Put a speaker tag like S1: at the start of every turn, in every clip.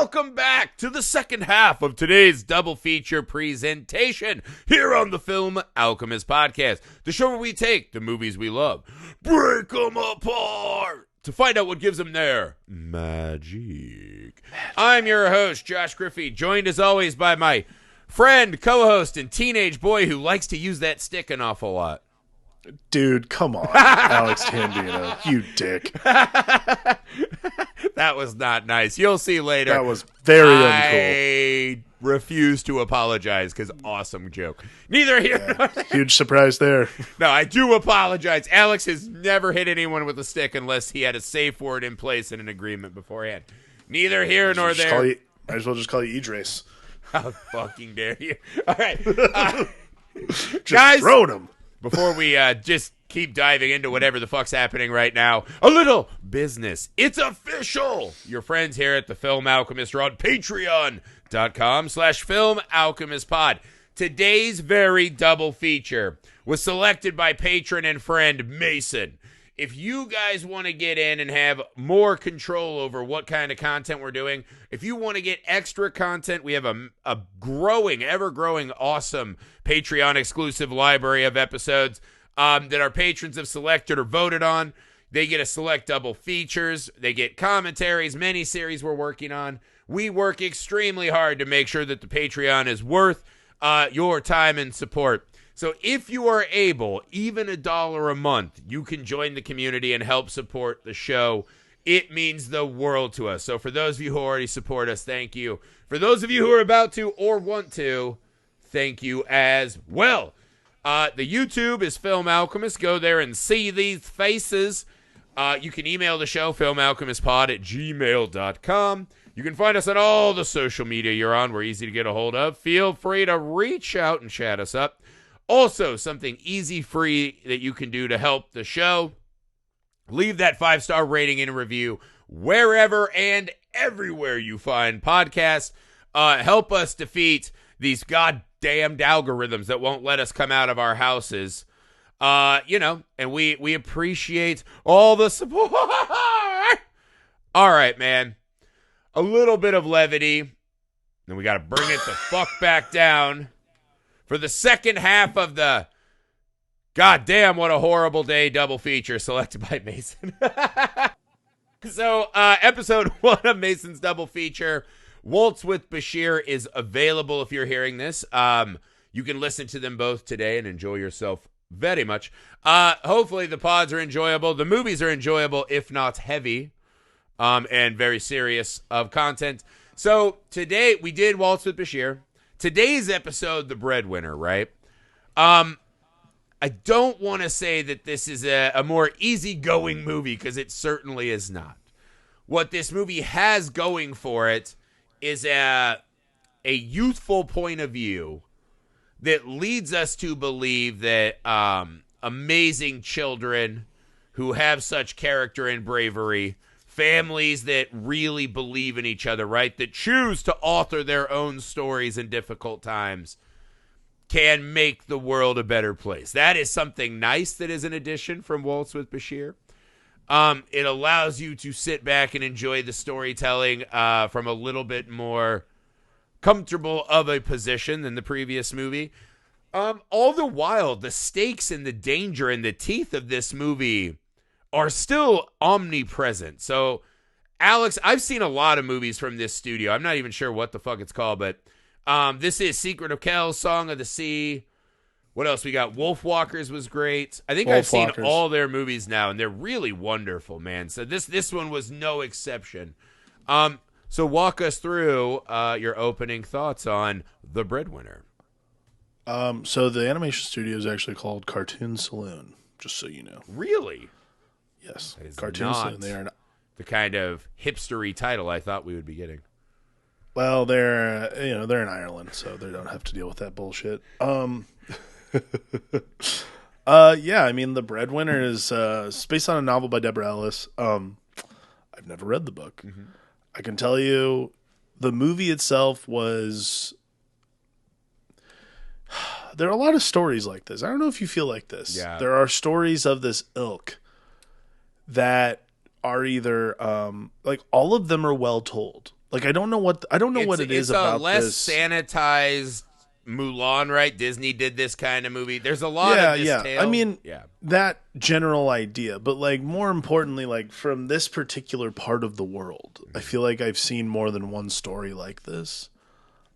S1: welcome back to the second half of today's double feature presentation here on the Film Alchemist podcast, the show where we take the movies we love, break them apart to find out what gives them their magic. I'm your host, Josh Griffey, joined as always by my friend, co-host, and teenage boy who likes to use that stick an awful lot.
S2: Dude, come on, Alex Tandino, you dick.
S1: That was not nice. You'll see later.
S2: That was very uncool.
S1: I refuse to apologize because awesome joke. Neither here nor there.
S2: Huge surprise there.
S1: No, I do apologize. Alex has never hit anyone with a stick unless he had a safe word in place and an agreement beforehand. Neither here nor there.
S2: Might as well just call you Idris.
S1: How fucking dare you. All right.
S2: Just
S1: guys,
S2: throwing him.
S1: Before we just keep diving into whatever the fuck's happening right now, a little business. It's official. Your friends here at the Film Alchemist are on patreon.com/Film Alchemist Pod. Today's very double feature was selected by patron and friend Mason. If you guys want to get in and have more control over what kind of content we're doing, if you want to get extra content, we have a growing, ever-growing, awesome Patreon-exclusive library of episodes that our patrons have selected or voted on. They get a select double features. They get commentaries, mini-series we're working on. We work extremely hard to make sure that the Patreon is worth your time and support. So if you are able, even $1 a month, you can join the community and help support the show. It means the world to us. So for those of you who already support us, thank you. For those of you who are about to or want to, thank you as well. The YouTube is Film Alchemist. Go there and see these faces. You can email the show, filmalchemistpod@gmail.com. You can find us on all the social media you're on. We're easy to get a hold of. Feel free to reach out and chat us up. Also, something easy, free that you can do to help the show. Leave that 5-star rating and review wherever and everywhere you find podcasts. Help us defeat these goddamned algorithms that won't let us come out of our houses. And we appreciate all the support. All right, man. A little bit of levity. Then we got to bring it the fuck back down. For the second half of the goddamn what a horrible day double feature selected by Mason. So episode 1 of Mason's double feature, Waltz with Bashir, is available if you're hearing this. You can listen to them both today and enjoy yourself very much. Hopefully the pods are enjoyable. The movies are enjoyable, if not heavy, and very serious of content. So today we did Waltz with Bashir. Today's episode, The Breadwinner, right? I don't want to say that this is a more easygoing movie, because it certainly is not. What this movie has going for it is a youthful point of view that leads us to believe that amazing children who have such character and bravery, families that really believe in each other, right? That choose to author their own stories in difficult times can make the world a better place. That is something nice that is an addition from Waltz with Bashir. It allows you to sit back and enjoy the storytelling from a little bit more comfortable of a position than the previous movie. All the while, the stakes and the danger and the teeth of this movie are still omnipresent. So, Alex, I've seen a lot of movies from this studio. I'm not even sure what the fuck it's called, but this is Secret of Kells, Song of the Sea. What else we got? Wolfwalkers was great. I think I've seen all their movies now, and they're really wonderful, man. So this one was no exception. So walk us through your opening thoughts on The Breadwinner.
S2: So the animation studio is actually called Cartoon Saloon, just so you know.
S1: Really?
S2: Yes,
S1: that is
S2: Cartoon Saloon. They are not
S1: the kind of hipstery title I thought we would be getting.
S2: Well, they're in Ireland, so they don't have to deal with that bullshit. Yeah, I mean, The Breadwinner is based on a novel by Deborah Ellis. I've never read the book. Mm-hmm. I can tell you, the movie itself was. There are a lot of stories like this. I don't know if you feel like this.
S1: Yeah.
S2: There are stories of this ilk that are either like all of them are well told. Like I don't know what it is
S1: it's a
S2: about
S1: less
S2: this.
S1: sanitized Mulan, right? Disney did this kind of movie. There's a lot
S2: Yeah,
S1: of this
S2: yeah.
S1: tale.
S2: I mean,
S1: yeah.
S2: that general idea, but like more importantly, like from this particular part of the world, I feel like I've seen more than one story like this.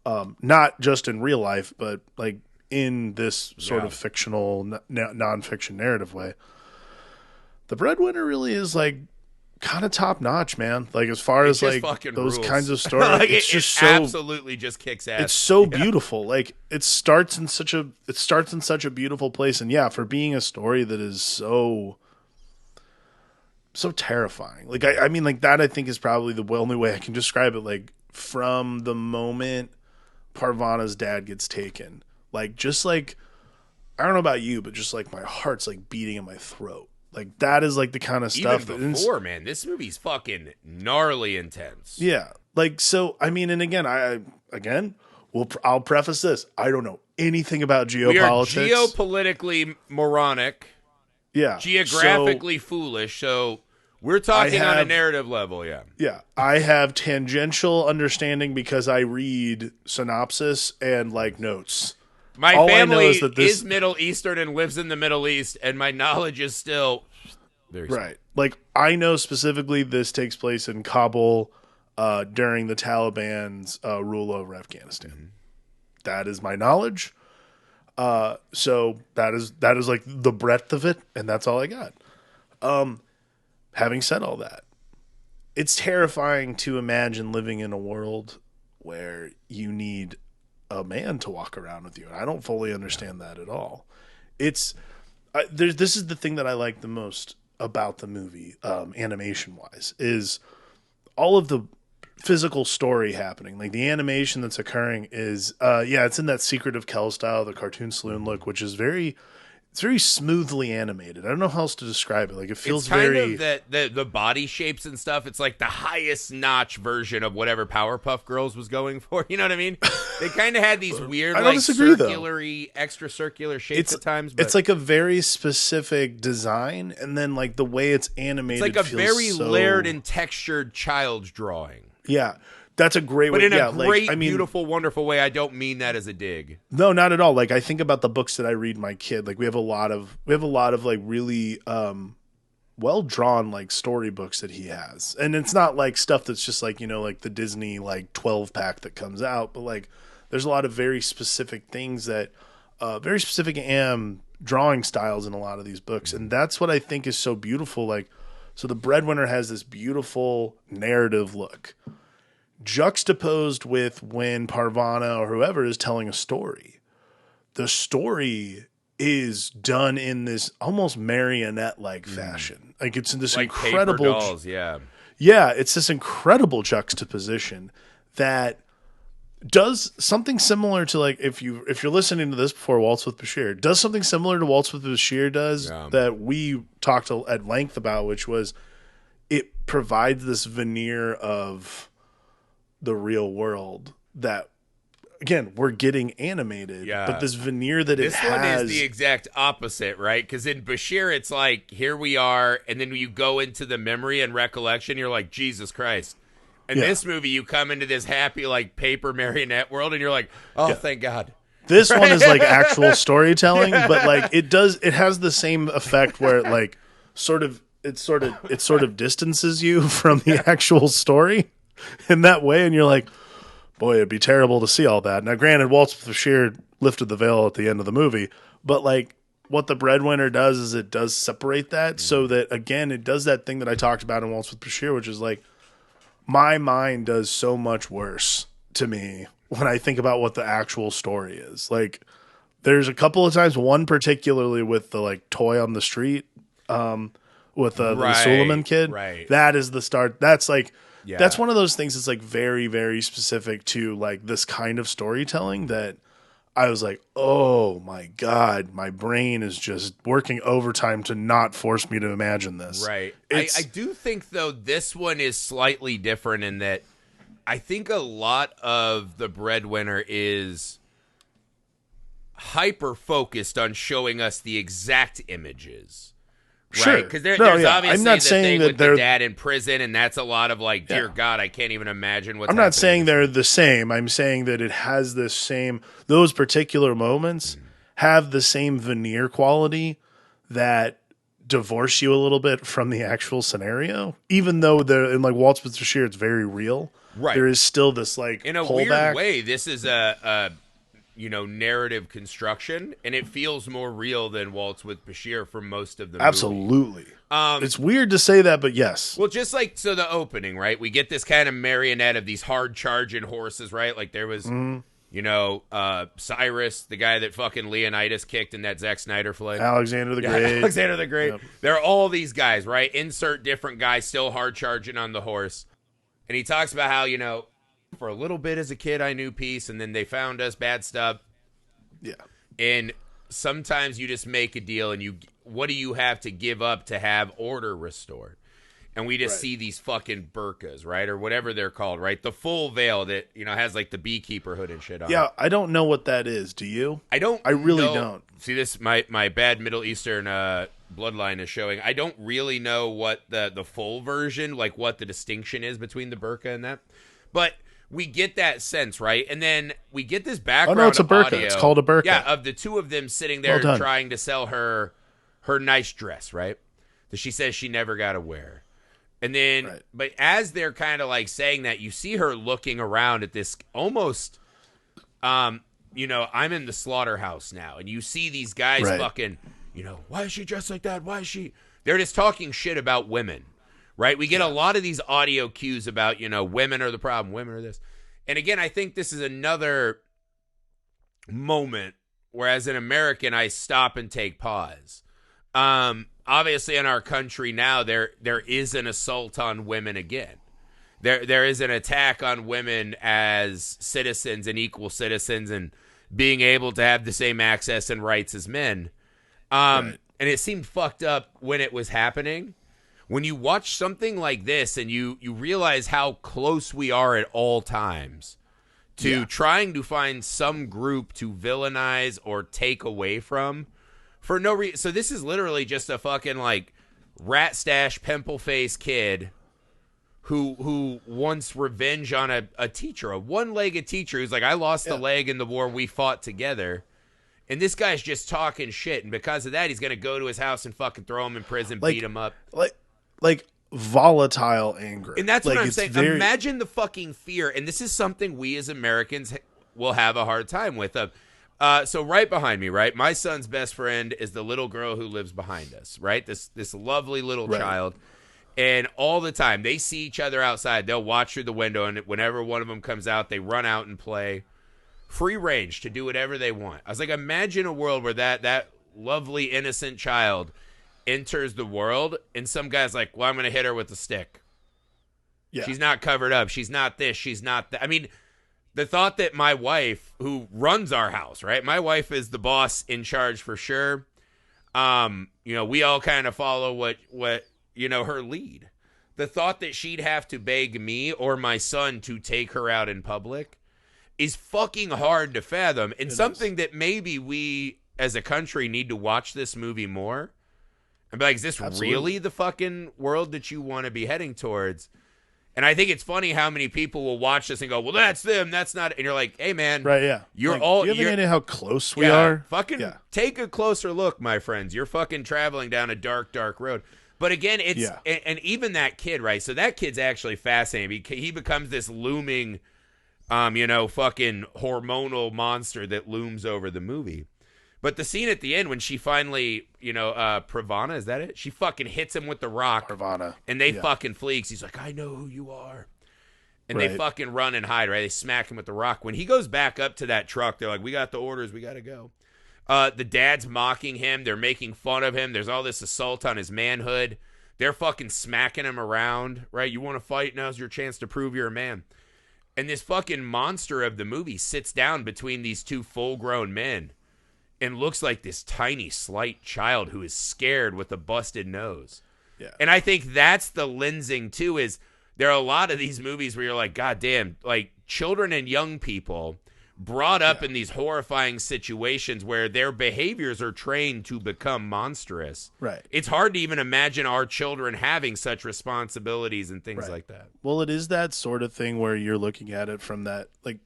S2: Not just in real life, but like in this sort of fictional, nonfiction narrative way. The Breadwinner really is like kind of top notch, man. Like as far as
S1: just
S2: like
S1: fucking
S2: those
S1: rules.
S2: kinds of stories,
S1: like
S2: it's
S1: it
S2: just so
S1: absolutely just kicks ass.
S2: it's so beautiful. Like it starts in such a beautiful place, and yeah, for being a story that is so terrifying. Like I mean, like that I think is probably the only way I can describe it. Like from the moment Parvana's dad gets taken, like just like I don't know about you, but just like my heart's like beating in my throat. Like that is like the kind of stuff
S1: Even before, man, this movie's fucking gnarly intense.
S2: Yeah. Like so I mean, and again, I'll preface this. I don't know anything about geopolitics.
S1: We are geopolitically moronic.
S2: Yeah.
S1: Geographically foolish. So we're talking on a narrative level, yeah.
S2: Yeah. I have tangential understanding because I read synopsis and like notes.
S1: My
S2: All
S1: family
S2: I know is that
S1: is Middle Eastern and lives in the Middle East, and my knowledge is still very small.
S2: Right. Like I know specifically this takes place in Kabul during the Taliban's rule over Afghanistan. Mm-hmm. That is my knowledge. So that is like the breadth of it, and that's all I got. Having said all that, it's terrifying to imagine living in a world where you need a man to walk around with you. And I don't fully understand that at all. This is the thing that I like the most about the movie, animation wise, is all of the physical story happening. Like the animation that's occurring is, it's in that Secret of Kel style, the cartoon saloon look, which is very smoothly animated. I don't know how else to describe it. Like it feels
S1: kind of the body shapes and stuff. It's like the highest notch version of whatever Powerpuff Girls was going for. You know what I mean? They kind of had these weird, like extra circular shapes at times. But
S2: it's like a very specific design, and then like the way it's animated,
S1: it's like a very layered and textured child's drawing.
S2: Yeah. That's a great way.
S1: But in a great, beautiful, wonderful way. I don't mean that as a dig.
S2: No, not at all. Like I think about the books that I read my kid. Like we have a lot of like really well drawn like storybooks that he has. And it's not like stuff that's just like, like the Disney like 12 pack that comes out, but like there's a lot of very specific things that very specific drawing styles in a lot of these books. And that's what I think is so beautiful. Like so the Breadwinner has this beautiful narrative look, juxtaposed with when Parvana or whoever is telling a story. The story is done in this almost marionette-like fashion. Like it's in this
S1: like
S2: incredible
S1: paper dolls, yeah.
S2: Yeah, it's this incredible juxtaposition that does something similar to like if you're listening to this before Waltz with Bashir, does something similar to Waltz with Bashir does that we talked at length about, which was it provides this veneer of the real world that, again, we're getting animated, but this veneer that it has.
S1: This one is the exact opposite, right? Because in Bashir, it's like, here we are, and then you go into the memory and recollection, you're like, Jesus Christ. In this movie, you come into this happy, like, paper marionette world, and you're like, oh, thank God.
S2: This one is like actual storytelling, but like it has the same effect where it like it sort of distances you from the actual story in that way, and you're like, boy, it'd be terrible to see all that. Now, granted, Waltz with Bashir lifted the veil at the end of the movie, but like what the Breadwinner does is it does separate that so that, again, it does that thing that I talked about in Waltz with Bashir, which is like my mind does so much worse to me when I think about what the actual story is. Like there's a couple of times, one particularly with the like toy on the street with the Suleiman kid.
S1: Right.
S2: That is the start. That's like, that's one of those things that's like very, very specific to like this kind of storytelling that I was like, oh my God, my brain is just working overtime to not force me to imagine this.
S1: Right. I do think, though, this one is slightly different in that I think a lot of the Breadwinner is hyper-focused on showing us the exact images.
S2: Sure.
S1: Right? Because there's
S2: yeah.
S1: obviously
S2: I'm not
S1: the
S2: saying
S1: thing
S2: that
S1: with the dad in prison, and that's a lot of like, dear God, I can't even imagine what's
S2: I'm not
S1: happening
S2: saying
S1: in
S2: they're the same. I'm saying that it has this same, those particular moments have the same veneer quality that divorce you a little bit from the actual scenario. Even though they're in like Waltz with Bashir, it's very real.
S1: Right.
S2: There is still this like
S1: in a
S2: pullback.
S1: weird way, this is a narrative construction, and it feels more real than Waltz with Bashir for most of the movie.
S2: Absolutely. It's weird to say that, but yes.
S1: Well, just like, so the opening, right? We get this kind of marionette of these hard charging horses, right? Like there was, Cyrus, the guy that fucking Leonidas kicked in that Zack Snyder flick.
S2: Alexander the Great.
S1: Alexander the Great.
S2: Yep.
S1: There are all these guys, right? Insert different guys still hard charging on the horse. And he talks about how, for a little bit as a kid, I knew peace, and then they found us bad stuff.
S2: Yeah.
S1: And sometimes you just make a deal, and what do you have to give up to have order restored? And we just see these fucking burqas, right? Or whatever they're called, right? The full veil that, has like the beekeeper hood and shit on
S2: Yeah,
S1: it.
S2: I don't know what that is. Do you?
S1: I
S2: really
S1: know.
S2: don't.
S1: See, this, my bad Middle Eastern bloodline is showing. I don't really know what the full version, like what the distinction is between the burqa and that. But we get that sense, right? And then we get this background.
S2: Oh no, it's a burqa.
S1: Audio,
S2: it's called a burqa.
S1: Yeah, of the two of them sitting there trying to sell her nice dress, right? That she says she never got to wear. And then, but as they're kind of like saying that, you see her looking around at this almost, I'm in the slaughterhouse now. And you see these guys fucking, why is she dressed like that? Why is she? They're just talking shit about women, right? We get a lot of these audio cues about, women are the problem, women are this. And again, I think this is another moment where as an American, I stop and take pause. Obviously, in our country now, there is an assault on women again. There is an attack on women as citizens and equal citizens and being able to have the same access and rights as men. And it seemed fucked up when it was happening. When you watch something like this and you realize how close we are at all times to trying to find some group to villainize or take away from for no reason. So this is literally just a fucking like rat stash pimple face kid who wants revenge on a teacher, a one-legged teacher who's like, I lost a leg in the war we fought together. And this guy's just talking shit. And because of that, he's going to go to his house and fucking throw him in prison, beat him up.
S2: Like volatile anger.
S1: And that's what I'm saying. Imagine the fucking fear. And this is something we as Americans will have a hard time with. So right behind me, right, my son's best friend is the little girl who lives behind us, right? This lovely little child. And all the time, they see each other outside. They'll watch through the window, and whenever one of them comes out, they run out and play. Free range to do whatever they want. I was like, imagine a world where that lovely, innocent child enters the world, and some guy's like, well, I'm going to hit her with a stick. Yeah. She's not covered up. She's not this. She's not that. I mean, the thought that my wife, who runs our house, right? My wife is the boss in charge for sure. We all kind of follow what her lead. The thought that she'd have to beg me or my son to take her out in public is fucking hard to fathom, and something that maybe we as a country need to watch this movie more and be like, is this really the fucking world that you want to be heading towards? And I think it's funny how many people will watch this and go, well, that's them, that's not. And you're like, hey, man.
S2: Right, yeah.
S1: You're
S2: like,
S1: all.
S2: Do you have any idea how close we are?
S1: Fucking take a closer look, my friends. You're fucking traveling down a dark, dark road. But again, it's. And even that kid, right? So that kid's actually fascinating. He becomes this looming, fucking hormonal monster that looms over the movie. But the scene at the end when she finally, Pravana, is that it? She fucking hits him with the rock.
S2: Pravana.
S1: And they fucking flee. He's like, I know who you are. And they fucking run and hide, right? They smack him with the rock. When he goes back up to that truck, they're like, we got the orders. We got to go. The dad's mocking him. They're making fun of him. There's all this assault on his manhood. They're fucking smacking him around, right? You want to fight? Now's your chance to prove you're a man. And this fucking monster of the movie sits down between these two full-grown men and looks like this tiny, slight child who is scared with a busted nose. Yeah. And I think that's the lensing, too, is there are a lot of these movies where you're like, God damn, like children and young people brought up in these horrifying situations where their behaviors are trained to become monstrous.
S2: Right.
S1: It's hard to even imagine our children having such responsibilities and things like that.
S2: Well, it is that sort of thing where you're looking at it from that, like,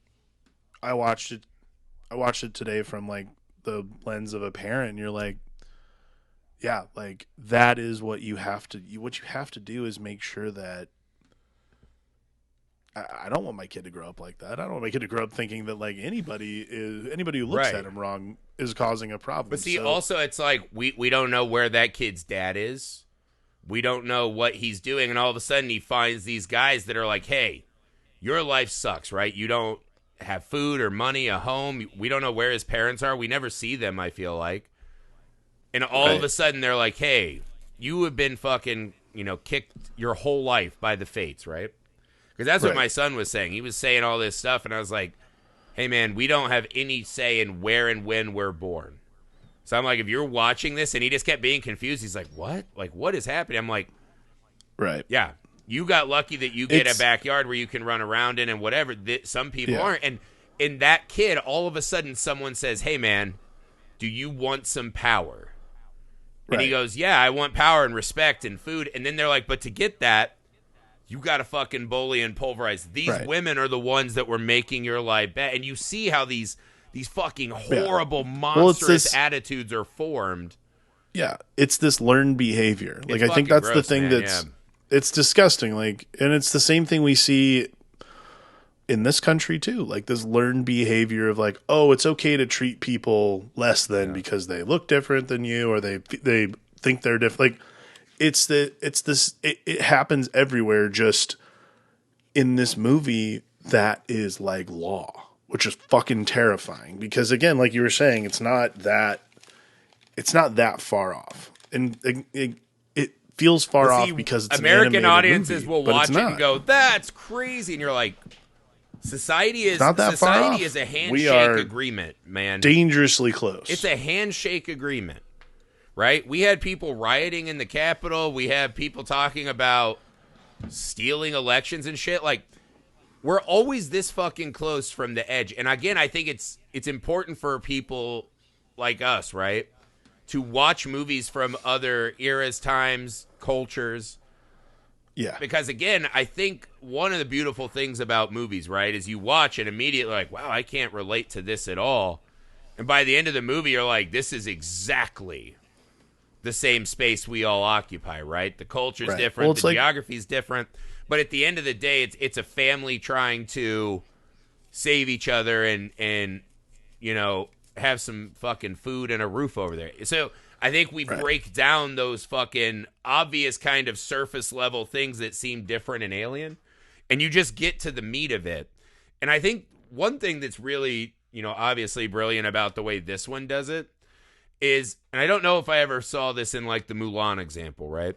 S2: I watched it today from like the lens of a parent, and you're like, yeah, like that is what you have to do is make sure that I don't want my kid to grow up like that. I don't want my kid to grow up thinking that like anybody who looks at him wrong is causing a problem.
S1: But see, also it's like we don't know where that kid's dad is. We don't know what he's doing, and all of a sudden he finds these guys that are like, "Hey, your life sucks, right? You don't have food or money, a home. We don't know where his parents are. We never see them, I feel like." And all of a sudden they're like, "Hey, you have been fucking, kicked your whole life by the fates, right?" Because that's what my son was saying. He was saying all this stuff, and I was like, hey, man, we don't have any say in where and when we're born. So I'm like, if you're watching this, and he just kept being confused, he's like, what? Like, what is happening? I'm like, yeah, you got lucky that you get a backyard where you can run around in and whatever. Some people aren't. And in that kid, all of a sudden, someone says, hey, man, do you want some power? And he goes, yeah, I want power and respect and food. And then they're like, but to get that, you got to fucking bully and pulverize. These women are the ones that were making your life bad. And you see how these fucking horrible, monstrous attitudes are formed.
S2: Yeah, it's this learned behavior. Like, I think that's gross, the thing, man. It's disgusting. Like, and it's the same thing we see in this country too. Like this learned behavior of like, oh, it's okay to treat people less than because they look different than you or they think they're different. Like, it happens everywhere, just in this movie that is like law, which is fucking terrifying because again, like you were saying, it's not that far off. And it feels far off because it's
S1: American
S2: an
S1: audiences
S2: movie,
S1: will watch it and go, that's crazy. And you're like, society is a handshake agreement, man.
S2: Dangerously close.
S1: It's a handshake agreement. Right? We had people rioting in the Capitol. We have people talking about stealing elections and shit. Like, we're always this fucking close from the edge. And again, I think it's important for people like us, right, to watch movies from other eras, times, cultures.
S2: Yeah.
S1: Because again, I think one of the beautiful things about movies, right, is you watch it immediately like, wow, I can't relate to this at all. And by the end of the movie, you're like, this is exactly the same space we all occupy, right? The culture's different, the geography's different, but at the end of the day, it's a family trying to save each other and have some fucking food and a roof over there. So I think we break down those fucking obvious kind of surface level things that seem different and alien, and you just get to the meat of it. And I think one thing that's really, obviously brilliant about the way this one does it is, and I don't know if I ever saw this in like the Mulan example, right?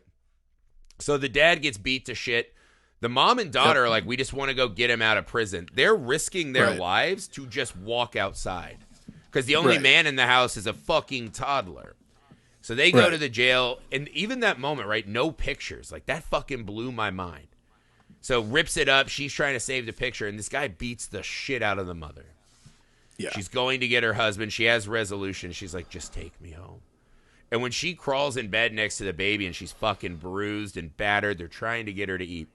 S1: So the dad gets beat to shit. The mom and daughter are like, we just want to go get him out of prison. They're risking their lives to just walk outside because the only man in the house is a fucking toddler. So they go to the jail, and even that moment, right? No pictures. Like, that fucking blew my mind. So rips it up. She's trying to save the picture, and this guy beats the shit out of the mother. Yeah. She's going to get her husband. She has resolution. She's like, just take me home. And when she crawls in bed next to the baby and she's fucking bruised and battered, they're trying to get her to eat.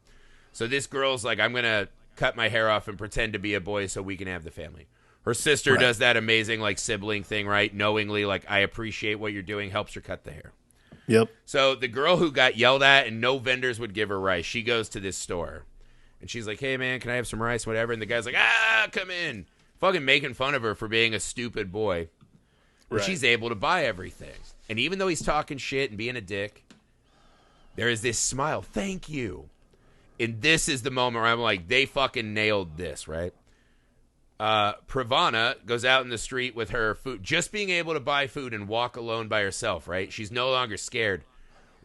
S1: So this girl's like, I'm going to cut my hair off and pretend to be a boy so we can have the family. Her sister does that amazing like sibling thing, right? Knowingly, like, I appreciate what you're doing, helps her cut the hair.
S2: Yep.
S1: So the girl who got yelled at and no vendors would give her rice, she goes to this store. And she's like, hey, man, can I have some rice, whatever? And the guy's like, come in. Fucking making fun of her for being a stupid boy. But she's able to buy everything. And even though he's talking shit and being a dick, there is this smile. Thank you. And this is the moment where I'm like, they fucking nailed this, right? Pravana goes out in the street with her food, just being able to buy food and walk alone by herself, right? She's no longer scared.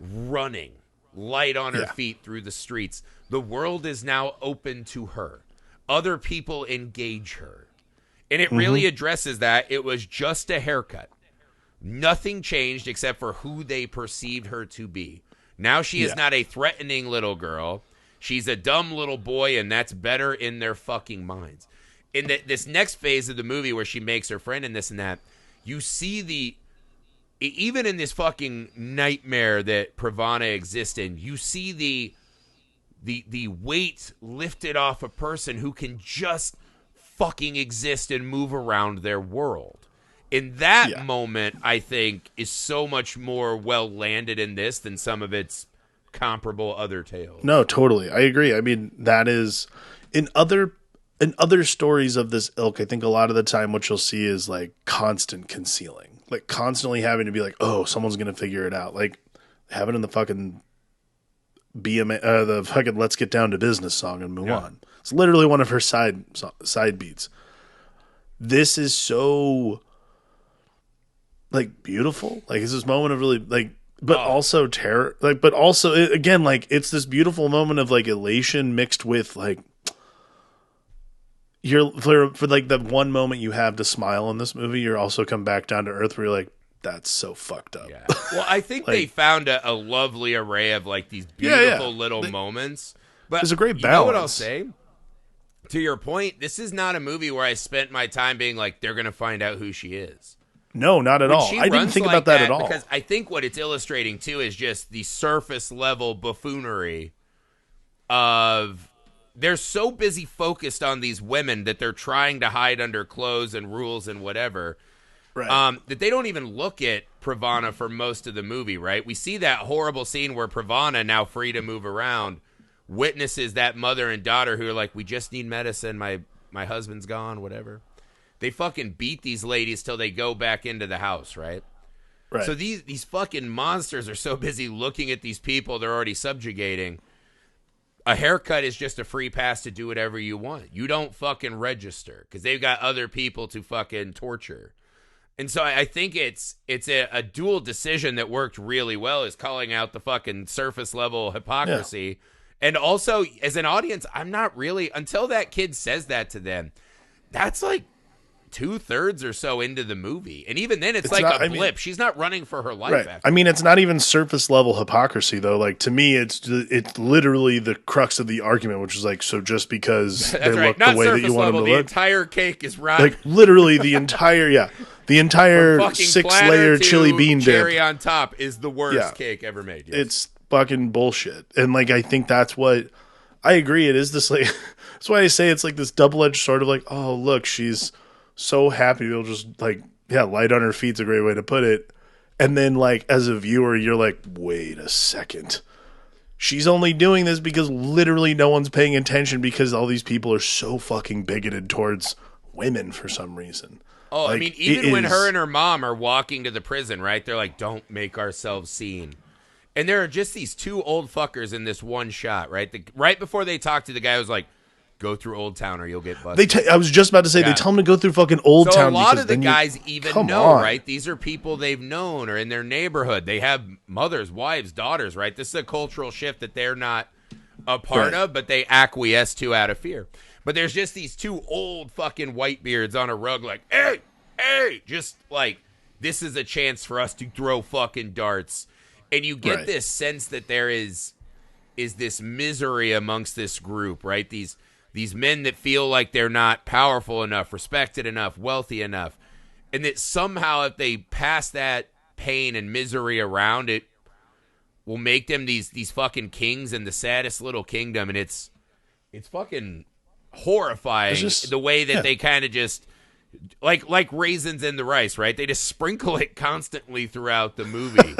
S1: Running, light on her feet through the streets. The world is now open to her. Other people engage her. And it really addresses that. It was just a haircut. Nothing changed except for who they perceived her to be. Now she is not a threatening little girl. She's a dumb little boy, and that's better in their fucking minds. in this next phase of the movie where she makes her friend and this and that, you see even in this fucking nightmare that Pravana exists in, you see the weight lifted off a person who can just fucking exist and move around their world. In that moment, I think, is so much more well landed in this than some of its comparable other tales.
S2: No, totally. I agree. I mean, that is in other stories of this ilk, I think a lot of the time what you'll see is like constant concealing. Like constantly having to be like, oh, someone's gonna figure it out. Like have it in the fucking the fucking Let's Get Down to Business song in Mulan. It's literally one of her side beats. This is so like beautiful. Like it's this moment of really like, but also terror. Like, but also again, like it's this beautiful moment of like elation mixed with like you're for like the one moment you have to smile in this movie. You're also come back down to earth where you're like, that's so fucked up.
S1: Yeah. Well, I think like, they found a lovely array of like these beautiful little moments. But
S2: there's a great balance.
S1: You know what I'll say? To your point, this is not a movie where I spent my time being like, they're going to find out who she is.
S2: No, not at all. I didn't think about that at all.
S1: Because I think what it's illustrating, too, is just the surface level buffoonery of they're so busy focused on these women that they're trying to hide under clothes and rules and whatever. Right. That they don't even look at Pravana for most of the movie, right? We see that horrible scene where Pravana, now free to move around, witnesses that mother and daughter who are like, we just need medicine, my husband's gone, whatever. They fucking beat these ladies till they go back into the house, right? Right. So these fucking monsters are so busy looking at these people they're already subjugating. A haircut is just a free pass to do whatever you want. You don't fucking register because they've got other people to fucking torture. And so I think it's a dual decision that worked really well, is calling out the fucking surface level hypocrisy. Yeah. And also, as an audience, I'm not really, until that kid says that to them, that's like 2/3 or so into the movie. And even then, it's like not, a blip. Mean, she's not running for her life.
S2: Right.
S1: After
S2: I mean, it's not even surface level hypocrisy, though. Like, to me, it's literally the crux of the argument, which is like, so just because they look the way that you want them to look.
S1: The entire cake is rotten.
S2: Like, literally, the entire 6-layer chili bean dip.
S1: Cherry on top is the worst cake ever made. Yes.
S2: It's fucking bullshit. And, like, I think that's what, I agree, it is this, like, that's why I say it's like this double-edged sort of like, oh, look, she's so happy. We'll just like, light on her feet's a great way to put it. And then like, as a viewer, you're like, wait a second. She's only doing this because literally no one's paying attention because all these people are so fucking bigoted towards women for some reason.
S1: Oh, like, I mean, even when her and her mom are walking to the prison, right? They're like, don't make ourselves seen. And there are just these two old fuckers in this one shot, right? Right before they talk to the guy who's like, go through Old Town or you'll get busted.
S2: I was just about to say, they tell him to go through fucking Old Town.
S1: So a lot of the guys even know, right? These are people they've known or in their neighborhood. They have mothers, wives, daughters, right? This is a cultural shift that they're not a part of, but they acquiesce to out of fear. But there's just these two old fucking whitebeards on a rug like, hey, just like, this is a chance for us to throw fucking darts. And you get this sense that there is this misery amongst this group, right? These men that feel like they're not powerful enough, respected enough, wealthy enough. And that somehow if they pass that pain and misery around, it will make them these fucking kings in the saddest little kingdom. And it's fucking horrifying the way that they kind of just, like raisins in the rice, right? They just sprinkle it constantly throughout the movie.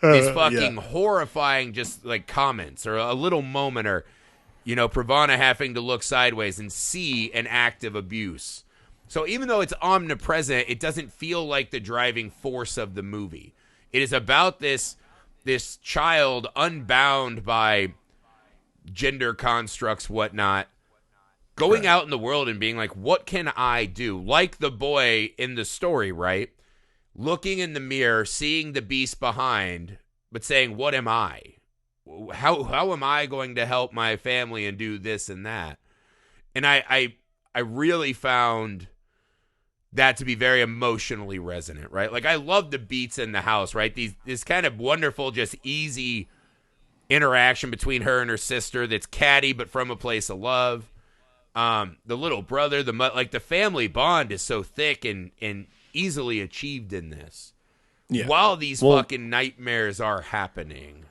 S1: These fucking horrifying just like comments or a little moment or, you know, Pravana having to look sideways and see an act of abuse. So even though it's omnipresent, it doesn't feel like the driving force of the movie. It is about this child unbound by gender constructs, whatnot, going out in the world and being like, what can I do? Like the boy in the story, right? Looking in the mirror, seeing the beast behind, but saying, what am I? How am I going to help my family and do this and that? And I really found that to be very emotionally resonant, right? Like I love the beats in the house, right? This kind of wonderful, just easy interaction between her and her sister that's catty, but from a place of love. The little brother, like the family bond is so thick and easily achieved in this.
S2: Yeah.
S1: While these fucking nightmares are happening.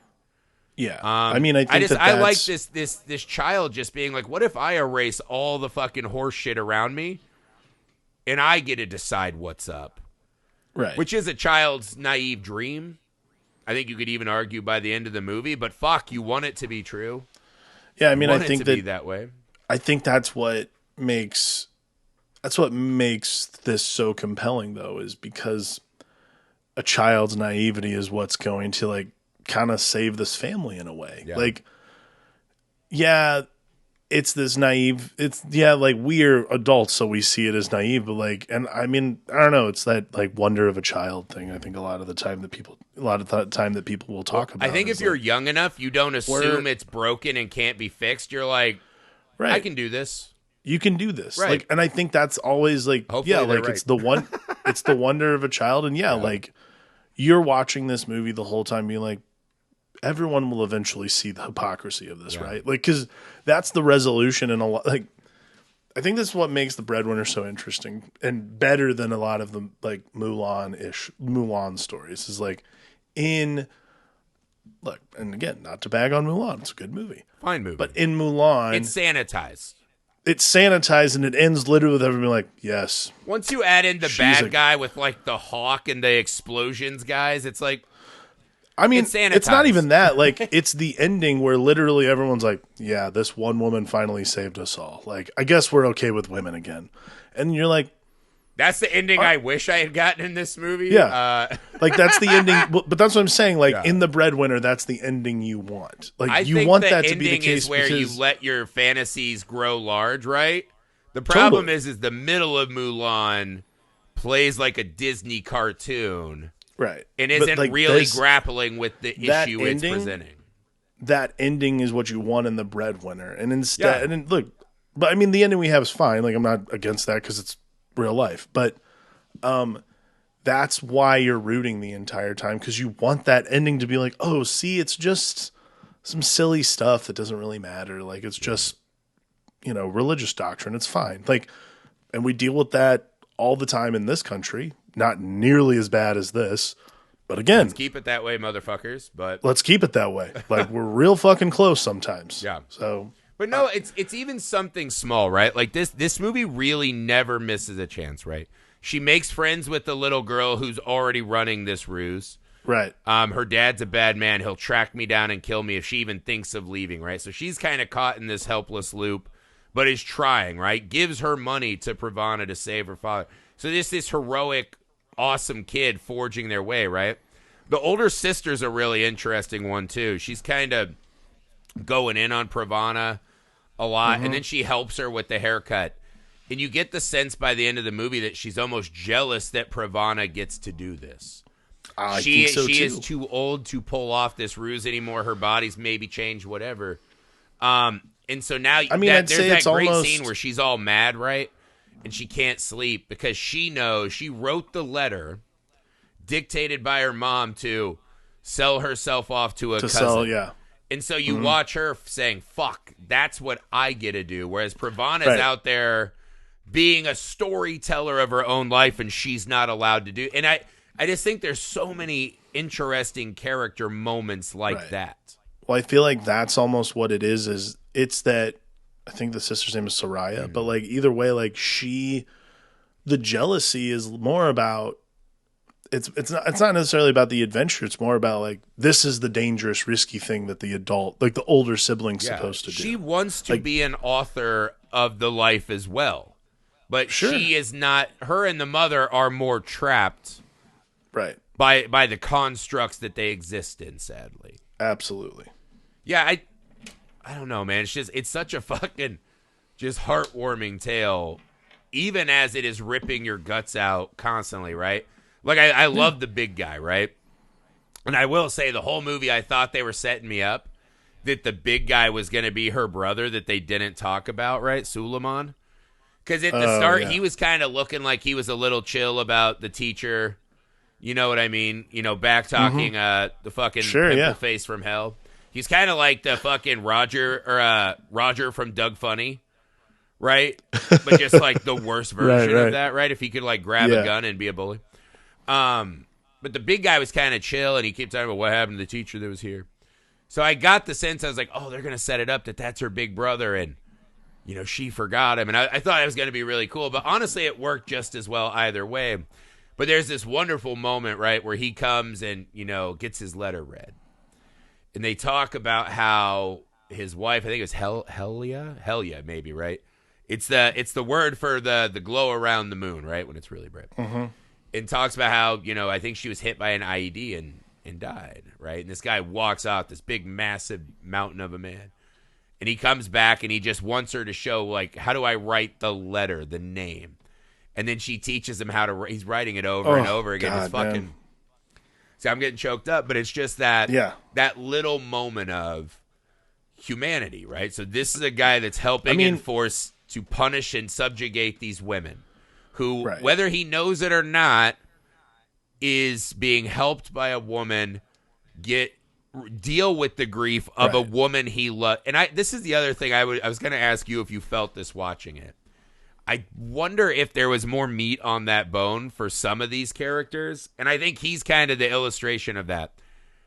S2: Yeah. I mean, I think
S1: I like this child just being like, what if I erase all the fucking horse shit around me and I get to decide what's up?
S2: Right.
S1: Which is a child's naive dream. I think you could even argue by the end of the movie, but fuck, you want it to be true.
S2: Yeah, I mean,
S1: you
S2: I
S1: want
S2: think
S1: it to be that way.
S2: I think that's what makes this so compelling, though, is because a child's naivety is what's going to like kind of save this family in a way.
S1: Yeah.
S2: Like, yeah, it's this naive. Like we are adults, so we see it as naive. But like, and I mean, I don't know. It's that like wonder of a child thing. I think a lot of the time that people will talk about.
S1: I think if you're young enough, you don't assume it's broken and can't be fixed. You're like,
S2: right,
S1: I can do this.
S2: You can do this.
S1: Right.
S2: Like, and I think that's always like,
S1: Hopefully
S2: like
S1: right.
S2: it's the wonder of a child. And like you're watching this movie the whole time being like, everyone will eventually see the hypocrisy of this, right? Like, cause that's the resolution. And a lot, like, I think this is what makes the Breadwinner so interesting and better than a lot of the like Mulan stories is like look, and again, not to bag on Mulan. It's a good movie.
S1: Fine movie.
S2: But in Mulan,
S1: it's sanitized.
S2: It's sanitized and it ends literally with everyone like, yes.
S1: Once you add in the bad guy with like the hawk and the explosions guys, it's like,
S2: I mean, it's not even that. Like, it's the ending where literally everyone's like, yeah, this one woman finally saved us all. Like, I guess we're okay with women again. And you're like,
S1: that's the ending I wish I had gotten in this movie.
S2: Yeah. Like, that's the ending. But that's what I'm saying. Like, in the Breadwinner, that's the ending you want. Like, you want that to be the case.
S1: Is where you let your fantasies grow large, right? The problem is the middle of Mulan plays like a Disney cartoon.
S2: Right.
S1: And isn't like really grappling with the issue it's presenting.
S2: That ending is what you want in the Breadwinner. And instead, and then, look, but I mean, the ending we have is fine. Like, I'm not against that because it's real life. But that's why you're rooting the entire time, because you want that ending to be like, oh, see, it's just some silly stuff that doesn't really matter. Like, it's just, religious doctrine. It's fine. Like, and we deal with that all the time in this country. Not nearly as bad as this, but again,
S1: let's keep it that way, motherfuckers. But
S2: let's keep it that way. Like, we're real fucking close sometimes.
S1: Yeah.
S2: So,
S1: but no, it's even something small, right? Like this movie really never misses a chance, right? She makes friends with the little girl who's already running this ruse.
S2: Right.
S1: Her dad's a bad man. He'll track me down and kill me if she even thinks of leaving, right? So she's kind of caught in this helpless loop, but is trying, right? Gives her money to Pravana to save her father. So this heroic, awesome kid forging their way, right? The older sister's a really interesting one, too. She's kind of going in on Pravana a lot, and then she helps her with the haircut. And you get the sense by the end of the movie that she's almost jealous that Pravana gets to do this.
S2: She
S1: is too old to pull off this ruse anymore. Her body's maybe changed, whatever. And so now there's that great scene where she's all mad, right? And she can't sleep because she knows she wrote the letter dictated by her mom to sell herself off to a cousin. And so you watch her saying, fuck, that's what I get to do. Whereas Pravana's out there being a storyteller of her own life and she's not allowed to do. And I just think there's so many interesting character moments like that.
S2: Well, I feel like that's almost what it is it's that, I think the sister's name is Soraya, but like either way, like the jealousy is more about, it's not necessarily about the adventure. It's more about like, this is the dangerous, risky thing that the adult, like the older sibling's supposed to do.
S1: She wants to be an author of the life as well, but she is not. Her and the mother are more trapped,
S2: right,
S1: by the constructs that they exist in. Sadly,
S2: absolutely.
S1: Yeah, I don't know, man. It's such a fucking just heartwarming tale, even as it is ripping your guts out constantly, right? Like, I love the big guy, right? And I will say the whole movie I thought they were setting me up that the big guy was going to be her brother that they didn't talk about, right? Suleiman. Because at the start, he was kind of looking like he was a little chill about the teacher. You know what I mean? Back-talking the fucking pimple face from hell. He's kind of like the fucking Roger from Doug Funny, right? But just like the worst version of
S2: right.
S1: that, right? If he could like grab a gun and be a bully. But the big guy was kind of chill, and he kept talking about what happened to the teacher that was here. So I got the sense, I was like, oh, they're going to set it up that that's her big brother, and, you know, she forgot him. And I thought it was going to be really cool. But honestly, it worked just as well either way. But there's this wonderful moment, right, where he comes and, you know, gets his letter read. And they talk about how his wife, I think it was Helia, maybe, right? It's the word for the glow around the moon, right, when it's really bright.
S2: Mm-hmm.
S1: And talks about how, you know, I think she was hit by an IED and died, right? And this guy walks off, this big, massive mountain of a man. And he comes back and he just wants her to show, like, how do I write the letter, the name? And then she teaches him how to write. He's writing it over and over again.
S2: God,
S1: it's fucking...
S2: man.
S1: See, I'm getting choked up, but it's just that little moment of humanity, right? So this is a guy that's helping enforce to punish and subjugate these women who, whether he knows it or not, is being helped by a woman deal with the grief of a woman he loved. And this is the other thing I was going to ask you if you felt this watching it. I wonder if there was more meat on that bone for some of these characters. And I think he's kind of the illustration of that.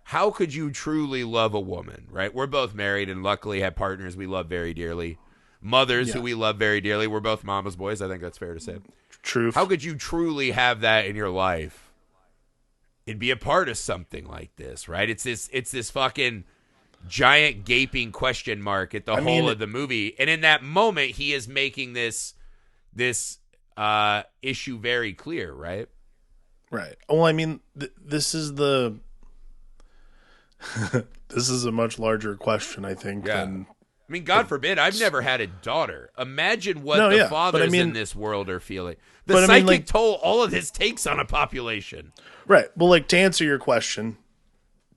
S1: How could you truly love a woman, right? We're both married and luckily have partners we love very dearly. Mothers who we love very dearly. We're both mama's boys. I think that's fair to say.
S2: Truth.
S1: How could you truly have that in your life and be a part of something like this, right? It's this fucking giant gaping question mark at the whole of the movie. And in that moment, he is making this issue very clear, right?
S2: Right. Well, I mean, this is the this is a much larger question, I think. Than,
S1: I mean, God forbid, I've never had a daughter. Imagine what the fathers in this world are feeling. The psychic toll all of this takes on a population.
S2: Right. Well, like, to answer your question,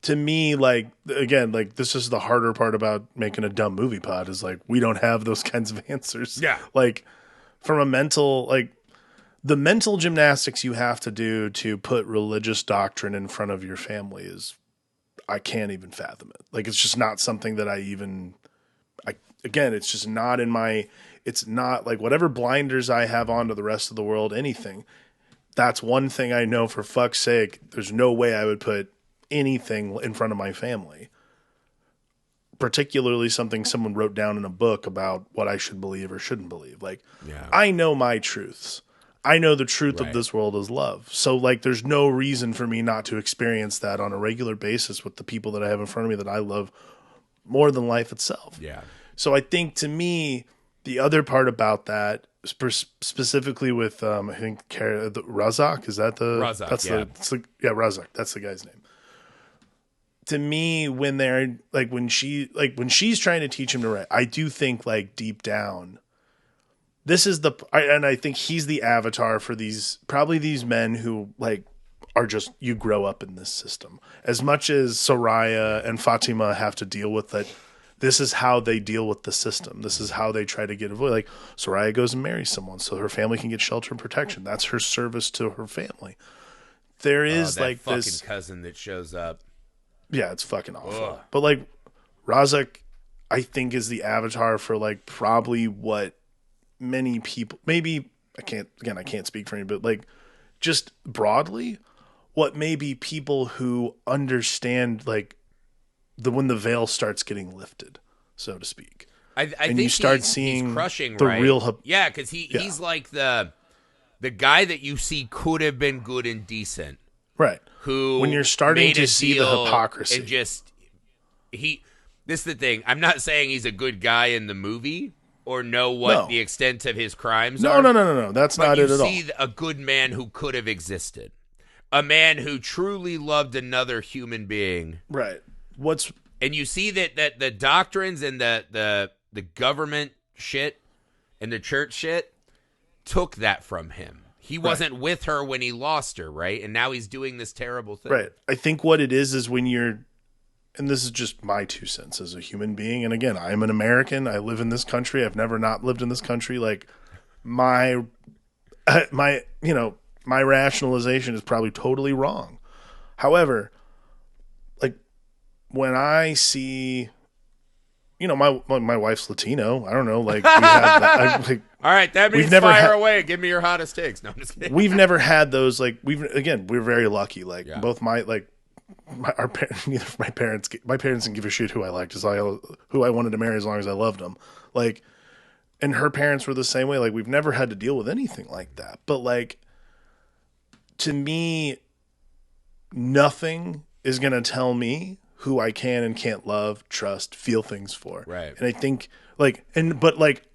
S2: to me, like, again, like, this is the harder part about making a dumb movie pod is, like, we don't have those kinds of answers.
S1: Yeah.
S2: Like, from a mental, like, the mental gymnastics you have to do to put religious doctrine in front of your family is, I can't even fathom it. Like, it's just not something that again, it's just not in my, it's not like whatever blinders I have onto the rest of the world, anything. That's one thing I know for fuck's sake. There's no way I would put anything in front of my family. Particularly something someone wrote down in a book about what I should believe or shouldn't believe. Like, I know my truths. I know the truth of this world is love. So, like, there's no reason for me not to experience that on a regular basis with the people that I have in front of me that I love more than life itself.
S1: Yeah.
S2: So I think, to me, the other part about that, specifically with I think Razak, is that the
S1: Razak?
S2: That's Razak. That's the guy's name. To me, when they're like when she's trying to teach him to write, I do think, like, deep down, this is and I think he's the avatar for these men who, like, are just, you grow up in this system. As much as Soraya and Fatima have to deal with it, this is how they deal with the system. This is how they try to get avoid. Like, Soraya goes and marries someone so her family can get shelter and protection. That's her service to her family. There is
S1: that
S2: like
S1: fucking
S2: this
S1: cousin that shows up.
S2: Yeah, it's fucking awful.
S1: Ugh.
S2: But, like, Razak, I think, is the avatar for, like, probably what many people, maybe, I can't speak for any, but, like, just broadly, what maybe people who understand, like, when the veil starts getting lifted, so to speak.
S1: I think
S2: you start seeing
S1: he's crushing,
S2: the
S1: right?
S2: real
S1: yeah, because he's like the guy that you see could have been good and decent.
S2: Right.
S1: Who
S2: when you're starting to see the hypocrisy.
S1: And this is the thing. I'm not saying he's a good guy in the movie or know what the extent of his crimes are.
S2: No. That's not it at all.
S1: You see a good man who could have existed. A man who truly loved another human being.
S2: Right.
S1: And you see that the doctrines and the government shit and the church shit took that from him. He wasn't with her when he lost her, right? And now he's doing this terrible thing.
S2: Right. I think what it is when you're, and this is just my 2 cents as a human being, and again, I'm an American. I live in this country. I've never not lived in this country. Like, my rationalization is probably totally wrong. However, like, when I see my wife's Latino. I don't know. Like we have that.
S1: All right, that means fire away. Give me your hottest takes. No, I'm just kidding.
S2: We've never had those. Like we're very lucky. Like both neither of my parents didn't give a shit who I liked, who I wanted to marry as long as I loved them. Like, and her parents were the same way. Like we've never had to deal with anything like that. But like, to me, nothing is gonna tell me who I can and can't love, trust, feel things for.
S1: Right.
S2: And I think but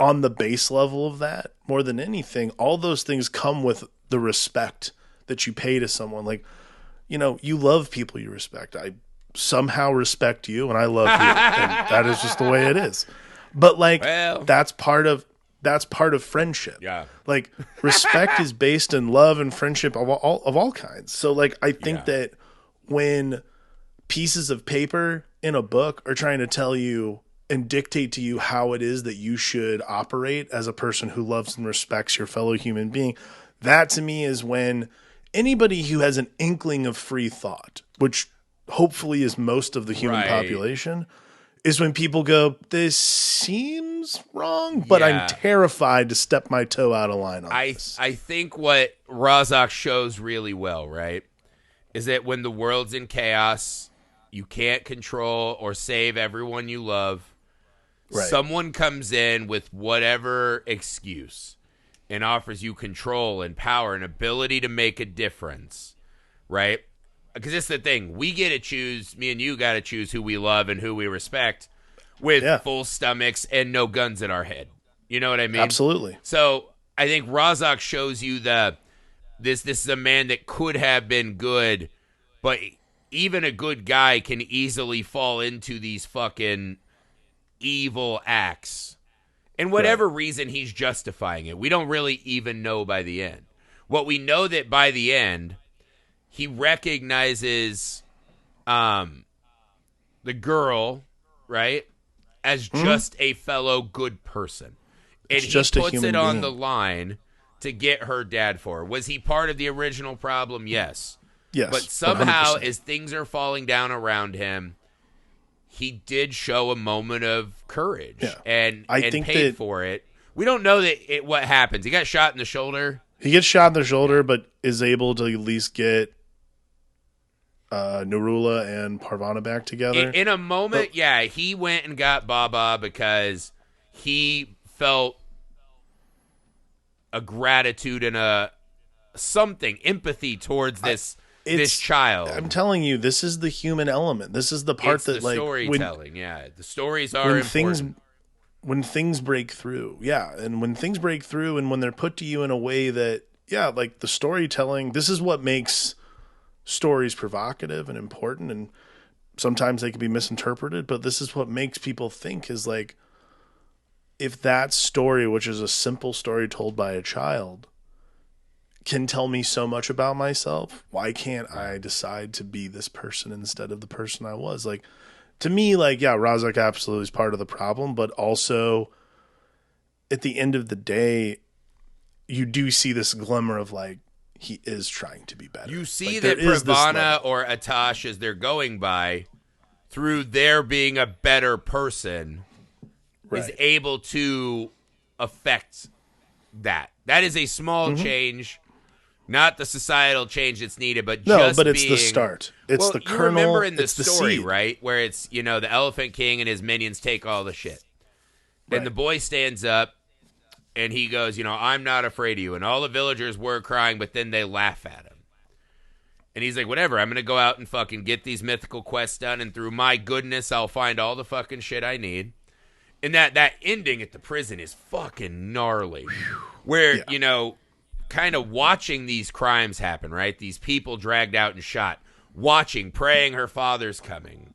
S2: on the base level of that, more than anything, all those things come with the respect that you pay to someone. Like, you love people you respect. I somehow respect you and I love you. And that is just the way it is. But that's part of friendship.
S1: Yeah.
S2: Like respect is based in love and friendship of all kinds. So like I think that when pieces of paper in a book are trying to tell you and dictate to you how it is that you should operate as a person who loves and respects your fellow human being, that to me is when anybody who has an inkling of free thought, which hopefully is most of the human population, is when people go, this seems wrong, but I'm terrified to step my toe out of line on this.
S1: I think what Razak shows really well, right, is that when the world's in chaos, you can't control or save everyone you love. Right. Someone comes in with whatever excuse and offers you control and power and ability to make a difference, right? Because it's the thing. We get to choose, me and you got to choose who we love and who we respect with full stomachs and no guns at our head. You know what I mean?
S2: Absolutely.
S1: So I think Razak shows you this is a man that could have been good, but even a good guy can easily fall into these fucking evil acts. And whatever reason he's justifying it, we don't really even know by the end. What we know that by the end, he recognizes the girl, right, as just a fellow good person. And he puts it on the line to get her dad for her. Was he part of the original problem? Yes.
S2: Yes,
S1: but somehow,
S2: 100%.
S1: as things are falling down around him, he did show a moment of courage and paid for it. We don't know what happens. He got shot in the shoulder.
S2: He gets shot in the shoulder, but is able to at least get Narula and Parvana back together.
S1: In a moment, he went and got Baba because he felt a gratitude and empathy towards this child.
S2: I'm telling you, this is the human element. This is the part
S1: it's the storytelling. The stories are important.
S2: When things break through, and when things break through, and when they're put to you in a way that, like the storytelling, this is what makes stories provocative and important, and sometimes they can be misinterpreted. But this is what makes people think is like, if that story, which is a simple story told by a child, can tell me so much about myself, why can't I decide to be this person instead of the person I was? Like, to me, Razak absolutely is part of the problem, but also at the end of the day, you do see this glimmer of he is trying to be better.
S1: You see that Pravana or Atash, as they're going by, through their being a better person, is able to affect that. That is a small change. Not the societal change that's needed, but
S2: it's the start. It's the kernel.
S1: You remember in the
S2: story,
S1: story, right, where it's, the Elephant King and his minions take all the shit. And the boy stands up, and he goes, I'm not afraid of you. And all the villagers were crying, but then they laugh at him. And he's like, whatever, I'm going to go out and fucking get these mythical quests done, and through my goodness, I'll find all the fucking shit I need. And that ending at the prison is fucking gnarly. Where, kind of watching these crimes happen, right? These people dragged out and shot, watching, praying her father's coming,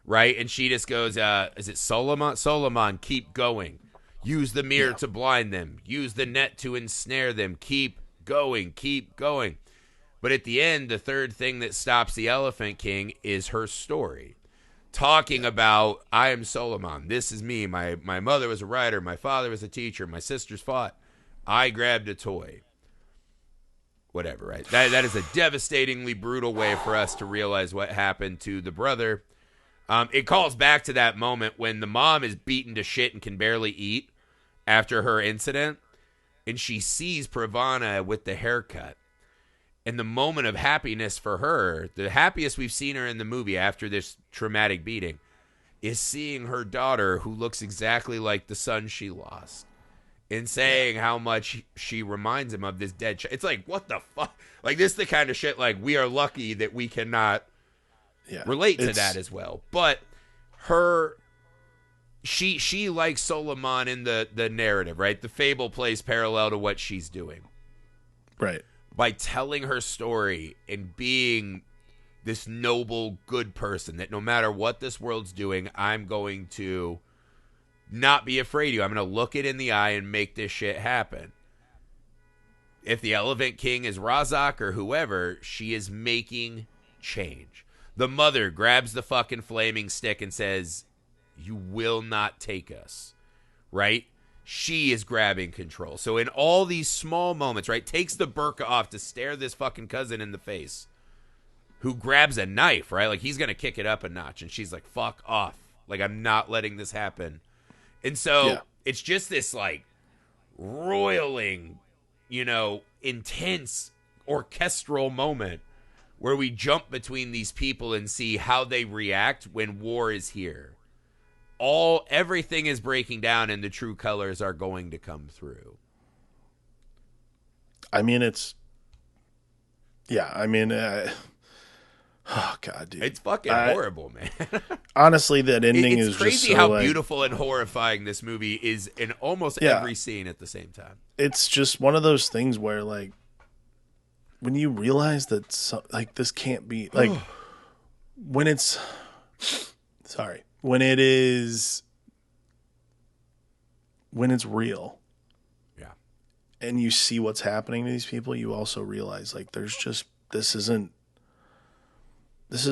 S1: right? And she just goes, is it Solomon? Solomon, keep going. Use the mirror to blind them. Use the net to ensnare them. Keep going, keep going. But at the end, the third thing that stops the Elephant King is her story. Talking about, I am Solomon. This is me. My mother was a writer. My father was a teacher. My sisters fought. I grabbed a toy. Whatever, right? That is a devastatingly brutal way for us to realize what happened to the brother It calls back to that moment when the mom is beaten to shit and can barely eat after her incident, and she sees Pravana with the haircut. And the moment of happiness for her, the happiest we've seen her in the movie after this traumatic beating, is seeing her daughter, who looks exactly like the son she lost, and saying how much she reminds him of this dead child. It's like, what the fuck? Like, this is the kind of shit, like, we are lucky that we cannot relate to that as well. But she likes Solomon in the narrative, right? The fable plays parallel to what she's doing.
S2: Right.
S1: By telling her story and being this noble, good person that no matter what this world's doing, I'm going to not be afraid of you. I'm going to look it in the eye and make this shit happen. If the Elephant King is Razak or whoever, she is making change. The mother grabs the fucking flaming stick and says, you will not take us, right? She is grabbing control. So in all these small moments, right, takes the burqa off to stare this fucking cousin in the face, who grabs a knife, right? Like, he's going to kick it up a notch. And she's like, fuck off. Like, I'm not letting this happen. And so it's just this, like, roiling, intense orchestral moment where we jump between these people and see how they react when war is here. Everything is breaking down and the true colors are going to come through.
S2: I mean, oh God, dude.
S1: It's fucking horrible, man.
S2: Honestly, that ending is
S1: crazy
S2: just
S1: how beautiful and horrifying this movie is in almost every scene at the same time.
S2: It's just one of those things where, like, when you realize that, this can't be, like, when it it's real.
S1: Yeah.
S2: And you see what's happening to these people, you also realize, like, this is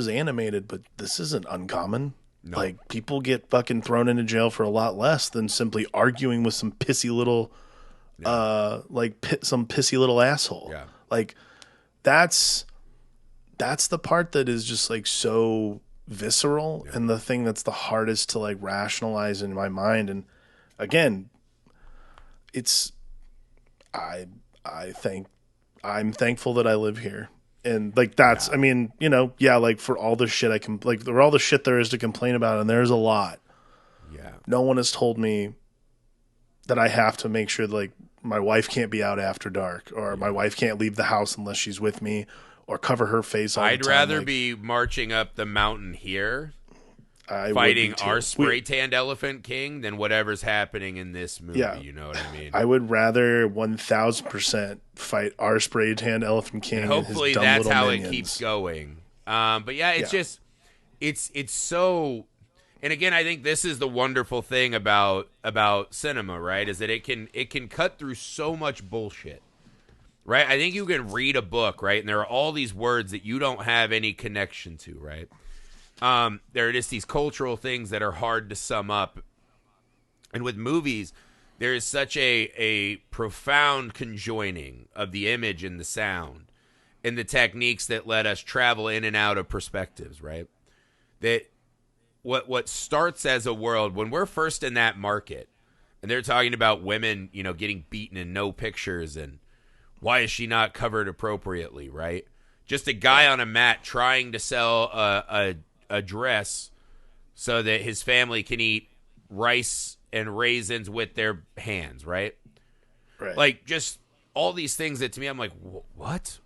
S2: animated, but this isn't uncommon. No. Like, people get fucking thrown into jail for a lot less than simply arguing with some pissy little, some pissy little asshole.
S1: Yeah.
S2: Like, that's the part that is just, like, so visceral, and the thing that's the hardest to, like, rationalize in my mind. And again, I'm thankful that I live here. And, like, that's, I mean, like, for all the shit for all the shit there is to complain about, and there's a lot.
S1: Yeah.
S2: No one has told me that I have to make sure that, like, my wife can't be out after dark, or my wife can't leave the house unless she's with me, or cover her face all the time.
S1: I'd rather be marching up the mountain here, fighting our spray-tanned Elephant King, than whatever's happening in this movie.
S2: Yeah.
S1: You know what I mean?
S2: I would rather 1,000% fight our spray-tanned Elephant King. And
S1: hopefully
S2: his dumb
S1: that's how
S2: minions.
S1: It keeps going. But yeah, it's just, it's so. And again, I think this is the wonderful thing about cinema, right? Is that it can cut through so much bullshit. Right? I think you can read a book, right? And there are all these words that you don't have any connection to, right? There are just these cultural things that are hard to sum up. And with movies, there is such a profound conjoining of the image and the sound and the techniques that let us travel in and out of perspectives, right? That what starts as a world, when we're first in that market, and they're talking about women, getting beaten and no pictures, and why is she not covered appropriately, right? Just a guy on a mat trying to sell a dress so that his family can eat rice and raisins with their hands, right?
S2: Right.
S1: Like, just all these things that to me, I'm like, what?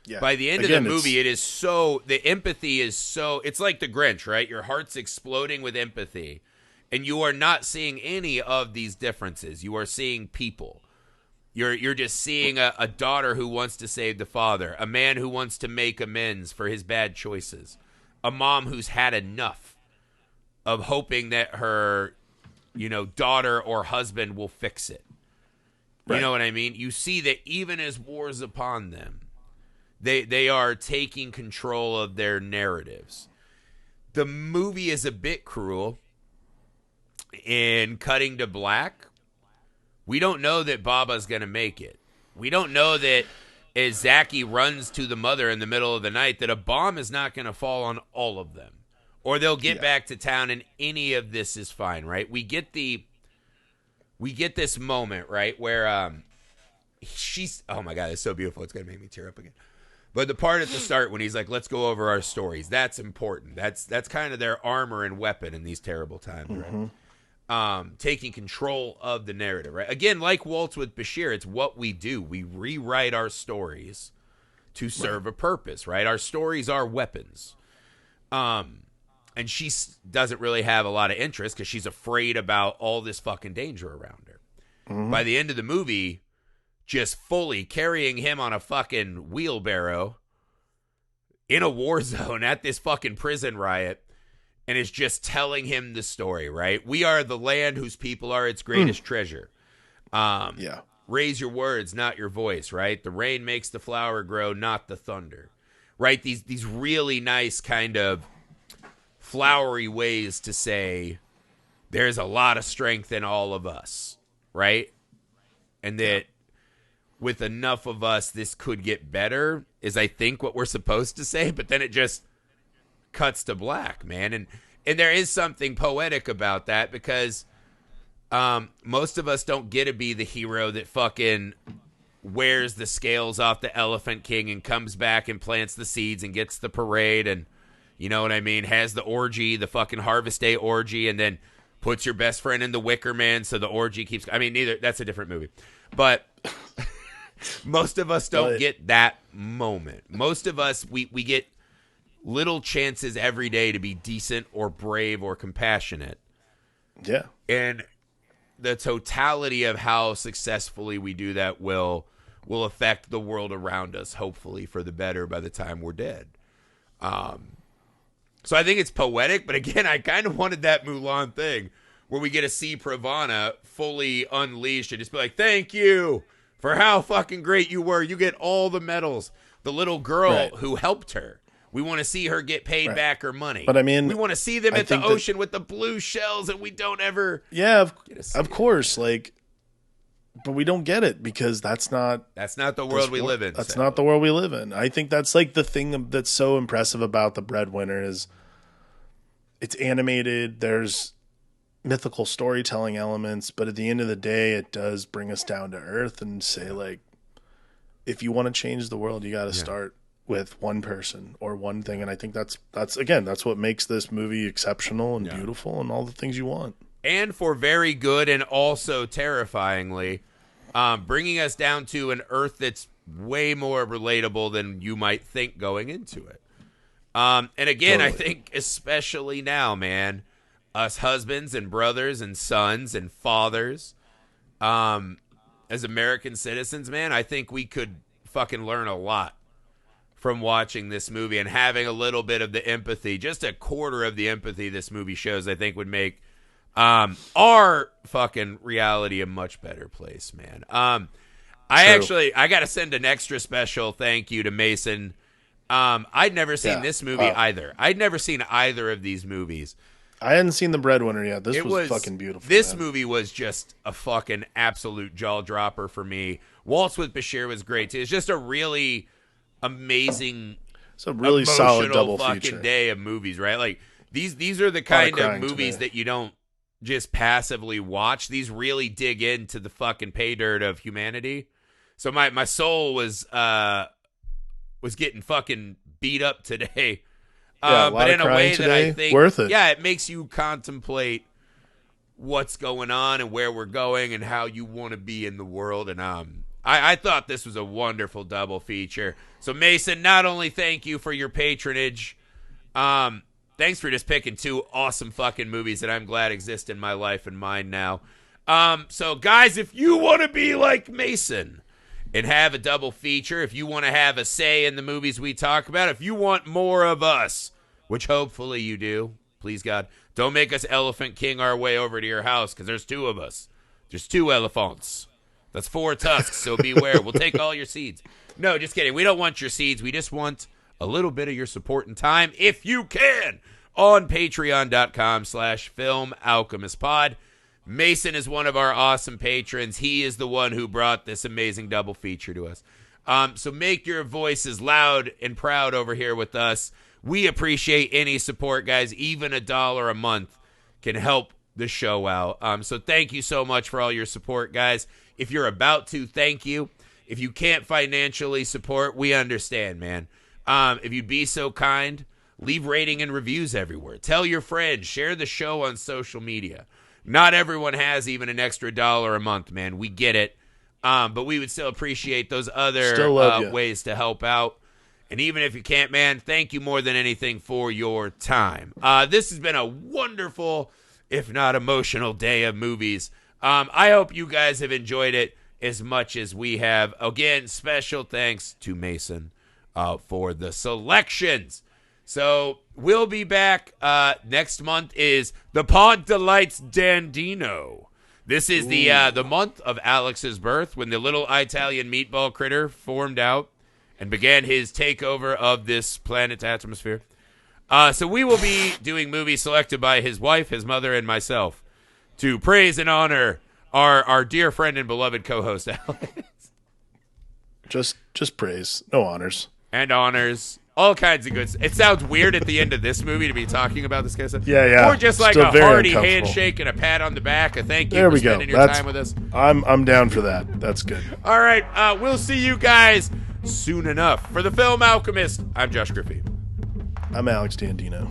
S2: Yeah.
S1: By the end of the movie, it is so, the empathy is so, it's like the Grinch, right? Your heart's exploding with empathy, and you are not seeing any of these differences. You are seeing people. You're just seeing a daughter who wants to save the father, a man who wants to make amends for his bad choices, a mom who's had enough of hoping that her, daughter or husband will fix it. Right. You know what I mean? You see that even as war's upon them, they are taking control of their narratives. The movie is a bit cruel in cutting to black. We don't know that Baba's going to make it. We don't know that as Zaki runs to the mother in the middle of the night, that a bomb is not going to fall on all of them. or they'll get back to town, and any of this is fine, right? We get this moment, right, where she's, oh my God, it's so beautiful. It's going to make me tear up again. But the part at the start when he's like, let's go over our stories, that's important. That's kind of their armor and weapon in these terrible times, right? Taking control of the narrative, right? Again, like Waltz with Bashir, it's what we do. We rewrite our stories to serve a purpose, right? Our stories are weapons. And she doesn't really have a lot of interest because she's afraid about all this fucking danger around her. By the end of the movie, just fully carrying him on a fucking wheelbarrow in a war zone at this fucking prison riot, and is just telling him the story, right? We are the land whose people are its greatest treasure. Raise your words, not your voice, right? The rain makes the flower grow, not the thunder, right? These really nice kind of flowery ways to say there's a lot of strength in all of us, right? And that with enough of us, this could get better is, I think, what we're supposed to say. But then it just cuts to black, man. And there is something poetic about that because most of us don't get to be the hero that fucking wears the scales off the Elephant King and comes back and plants the seeds and gets the parade and, you know what I mean, has the orgy, the fucking Harvest Day orgy, and then puts your best friend in the Wicker Man so the orgy keeps... I mean, neither... That's a different movie. But... most of us don't get that moment. Most of us, we get little chances every day to be decent or brave or compassionate.
S2: Yeah.
S1: And the totality of how successfully we do that will affect the world around us, hopefully for the better by the time we're dead. So I think it's poetic, but again, I kind of wanted that Mulan thing where we get to see Pravana fully unleashed and just be like, thank you for how fucking great you were. You get all the medals. The little girl who helped her. We want to see her get paid back her money.
S2: But I mean,
S1: we want to see them at the ocean with the blue shells, and we don't ever.
S2: Yeah, of course. Like, but we don't get it because that's not
S1: the world we live in.
S2: That's not the world we live in. I think that's like the thing that's so impressive about the Breadwinner is it's animated. There's mythical storytelling elements, but at the end of the day, it does bring us down to earth and say, like, if you want to change the world, you got to start with one person or one thing. And I think that's what makes this movie exceptional and beautiful and all the things you want.
S1: And for very good and also terrifyingly, bringing us down to an earth that's way more relatable than you might think going into it. And again, I think especially now, man, us husbands and brothers and sons and fathers, as American citizens, man, I think we could fucking learn a lot from watching this movie and having a little bit of the empathy, just a quarter of the empathy this movie shows, I think would make our fucking reality a much better place, man. I got to send an extra special thank you to Mason. I'd never seen this movie either. I'd never seen either of these movies.
S2: I hadn't seen The Breadwinner yet. This was fucking beautiful.
S1: This movie was just a fucking absolute jaw dropper for me. Waltz with Bashir was great too. It's just a really amazing,
S2: it's a really solid double
S1: fucking
S2: feature
S1: day of movies, right? Like these are the kind of movies that you don't just passively watch. These really dig into the fucking pay dirt of humanity. So my soul was getting fucking beat up today. But in a way that I think
S2: worth it.
S1: Yeah, it makes you contemplate what's going on and where we're going and how you want to be in the world. And I thought this was a wonderful double feature. So Mason, not only thank you for your patronage, thanks for just picking two awesome fucking movies that I'm glad exist in my life and mine now. So guys, if you want to be like Mason and have a double feature, if you want to have a say in the movies we talk about, if you want more of us, which hopefully you do, please God, don't make us Elephant King our way over to your house because there's two of us. There's two elephants. That's 4 tusks, so beware. We'll take all your seeds. No, just kidding. We don't want your seeds. We just want a little bit of your support and time, if you can, on patreon.com/filmalchemistpod. Mason is one of our awesome patrons. He is the one who brought this amazing double feature to us. So make your voices loud and proud over here with us. We appreciate any support, guys. Even $1 a month can help the show out. So thank you so much for all your support, guys. If you're about to, thank you. If you can't financially support, we understand, man. If you'd be so kind, leave rating and reviews everywhere. Tell your friends. Share the show on social media. Not everyone has even an extra $1 a month, man. We get it. But we would still appreciate those other ways to help out. And even if you can't, man, thank you more than anything for your time. This has been a wonderful, if not emotional, day of movies. I hope you guys have enjoyed it as much as we have. Again, special thanks to Mason for the selections. So we'll be back. Next month is the Pod Delights Dandino. This is the month of Alex's birth, when the little Italian meatball critter formed out and began his takeover of this planet's atmosphere. So we will be doing movies selected by his wife, his mother, and myself to praise and honor our dear friend and beloved co-host, Alex.
S2: Just praise, no honors.
S1: And honors. All kinds of good stuff. It sounds weird at the end of this movie to be talking about this kind of stuff.
S2: Yeah.
S1: Or just like
S2: Still
S1: a hearty handshake and a pat on the back. A thank you for spending your time with us.
S2: I'm down for that. That's good.
S1: All right. We'll see you guys soon enough. For the film Alchemist, I'm Josh Griffey.
S2: I'm Alex Dandino.